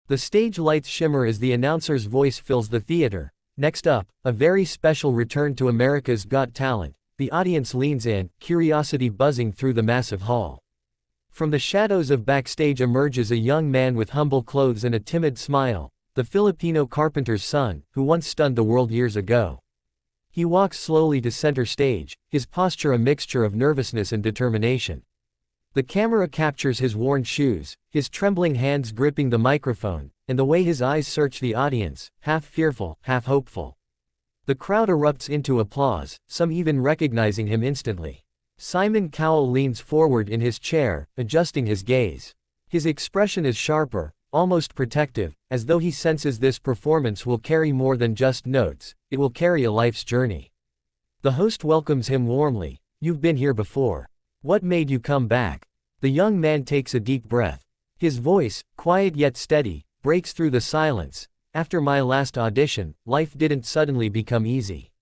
The stage lights shimmer as the announcer's voice fills the theater. Next up, a very special return to America's Got Talent. The audience leans in, curiosity buzzing through the massive hall. From the shadows of backstage emerges a young man with humble clothes and a timid smile, the Filipino carpenter's son, who once stunned the world years ago. He walks slowly to center stage, his posture a mixture of nervousness and determination. The camera captures his worn shoes, his trembling hands gripping the microphone, and the way his eyes search the audience, half fearful, half hopeful. The crowd erupts into applause, some even recognizing him instantly. Simon Cowell leans forward in his chair, adjusting his gaze. His expression is sharper, almost protective, as though he senses this performance will carry more than just notes, it will carry a life's journey. The host welcomes him warmly. "You've been here before. What made you come back?" The young man takes a deep breath. His voice, quiet yet steady, breaks through the silence. "After my last audition, life didn't suddenly become easy.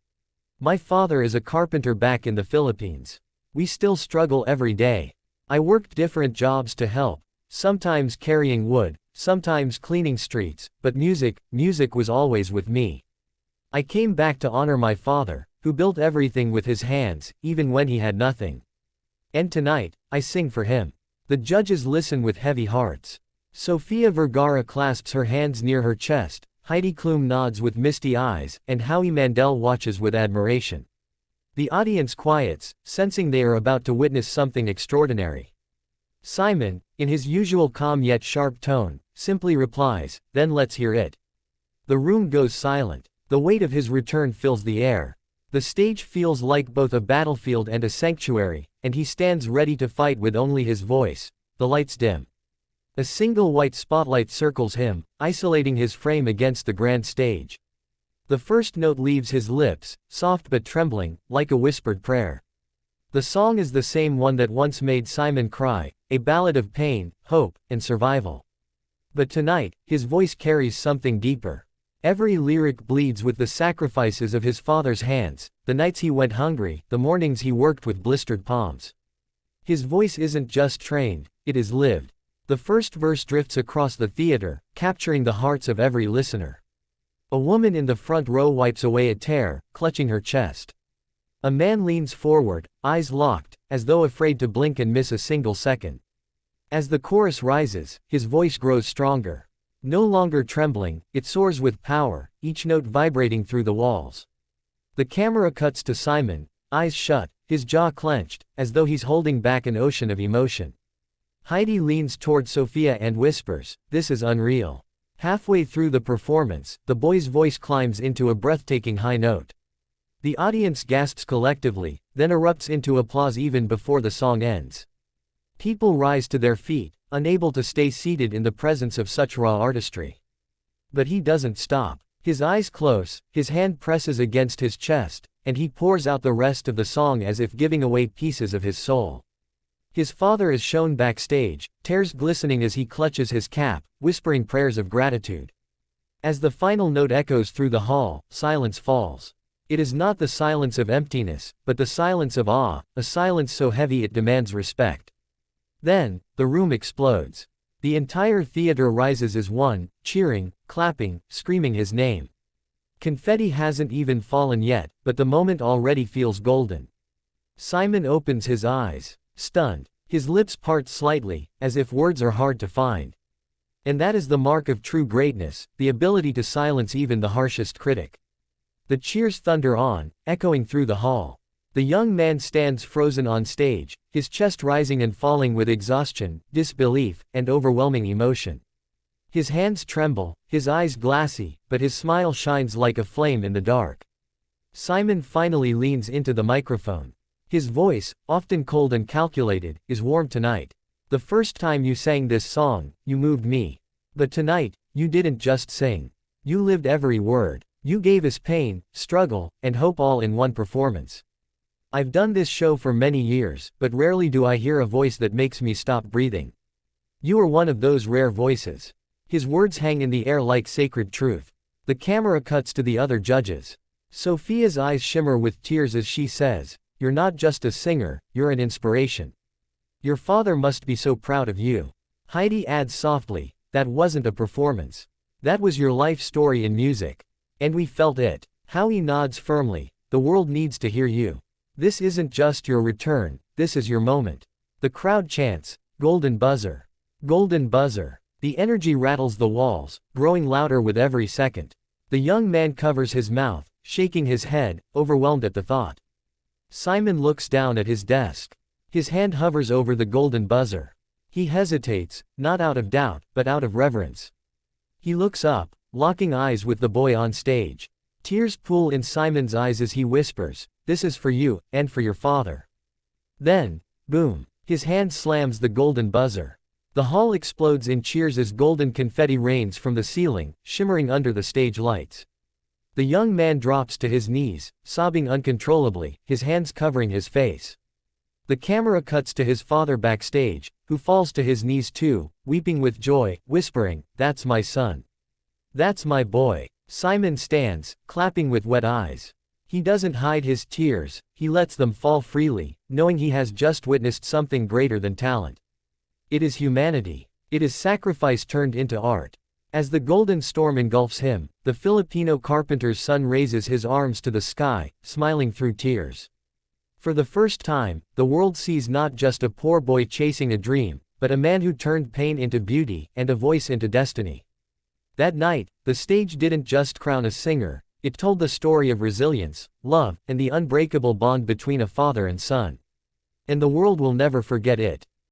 My father is a carpenter back in the Philippines. We still struggle every day. I worked different jobs to help, sometimes carrying wood, sometimes cleaning streets, but music was always with me. I came back to honor my father, who built everything with his hands, even when he had nothing. And tonight, I sing for him." The judges listen with heavy hearts. Sofia Vergara clasps her hands near her chest, Heidi Klum nods with misty eyes, and Howie Mandel watches with admiration. The audience quiets, sensing they are about to witness something extraordinary. Simon, in his usual calm yet sharp tone, simply replies, "Then let's hear it." The room goes silent. The weight of his return fills the air. The stage feels like both a battlefield and a sanctuary, and he stands ready to fight with only his voice. The lights dim. A single white spotlight circles him, isolating his frame against the grand stage. The first note leaves his lips, soft but trembling, like a whispered prayer. The song is the same one that once made Simon cry, a ballad of pain, hope, and survival. But tonight, his voice carries something deeper. Every lyric bleeds with the sacrifices of his father's hands, the nights he went hungry, the mornings he worked with blistered palms. His voice isn't just trained, it is lived. The first verse drifts across the theater, capturing the hearts of every listener. A woman in the front row wipes away a tear, clutching her chest. A man leans forward, eyes locked, as though afraid to blink and miss a single second. As the chorus rises, his voice grows stronger. No longer trembling, it soars with power, each note vibrating through the walls. The camera cuts to Simon, eyes shut, his jaw clenched, as though he's holding back an ocean of emotion. Heidi leans toward Sofia and whispers, "This is unreal." Halfway through the performance, the boy's voice climbs into a breathtaking high note. The audience gasps collectively, then erupts into applause even before the song ends. People rise to their feet, unable to stay seated in the presence of such raw artistry. But he doesn't stop. His eyes close, his hand presses against his chest, and he pours out the rest of the song as if giving away pieces of his soul. His father is shown backstage, tears glistening as he clutches his cap, whispering prayers of gratitude. As the final note echoes through the hall, silence falls. It is not the silence of emptiness, but the silence of awe, a silence so heavy it demands respect. Then, the room explodes. The entire theater rises as one, cheering, clapping, screaming his name. Confetti hasn't even fallen yet, but the moment already feels golden. Simon opens his eyes, stunned. His lips part slightly, as if words are hard to find. And that is the mark of true greatness, the ability to silence even the harshest critic. The cheers thunder on, echoing through the hall. The young man stands frozen on stage, his chest rising and falling with exhaustion, disbelief, and overwhelming emotion. His hands tremble, his eyes glassy, but his smile shines like a flame in the dark. Simon finally leans into the microphone. His voice, often cold and calculated, is warm tonight. "The first time you sang this song, you moved me. But tonight, you didn't just sing. You lived every word. You gave us pain, struggle, and hope all in one performance. I've done this show for many years, but rarely do I hear a voice that makes me stop breathing. You are one of those rare voices." His words hang in the air like sacred truth. The camera cuts to the other judges. Sophia's eyes shimmer with tears as she says, "You're not just a singer, you're an inspiration. Your father must be so proud of you." Heidi adds softly, that wasn't a performance. That was your life story in music. And we felt it. Howie nods firmly. The world needs to hear you. This isn't just your return, this is your moment. The crowd chants, "Golden buzzer. Golden buzzer." The energy rattles the walls, growing louder with every second. The young man covers his mouth, shaking his head, overwhelmed at the thought. Simon looks down at his desk. His hand hovers over the golden buzzer. He hesitates, not out of doubt, but out of reverence. He looks up, locking eyes with the boy on stage. Tears pool in Simon's eyes as he whispers, "This is for you, and for your father." Then, boom, his hand slams the golden buzzer. The hall explodes in cheers as golden confetti rains from the ceiling, shimmering under the stage lights. The young man drops to his knees, sobbing uncontrollably, his hands covering his face. The camera cuts to his father backstage, who falls to his knees too, weeping with joy, whispering, "That's my son. That's my boy." Simon stands, clapping with wet eyes. He doesn't hide his tears, he lets them fall freely, knowing he has just witnessed something greater than talent. It is humanity. It is sacrifice turned into art. As the golden storm engulfs him, the Filipino carpenter's son raises his arms to the sky, smiling through tears. For the first time, the world sees not just a poor boy chasing a dream, but a man who turned pain into beauty, and a voice into destiny. That night, the stage didn't just crown a singer, it told the story of resilience, love, and the unbreakable bond between a father and son. And the world will never forget it.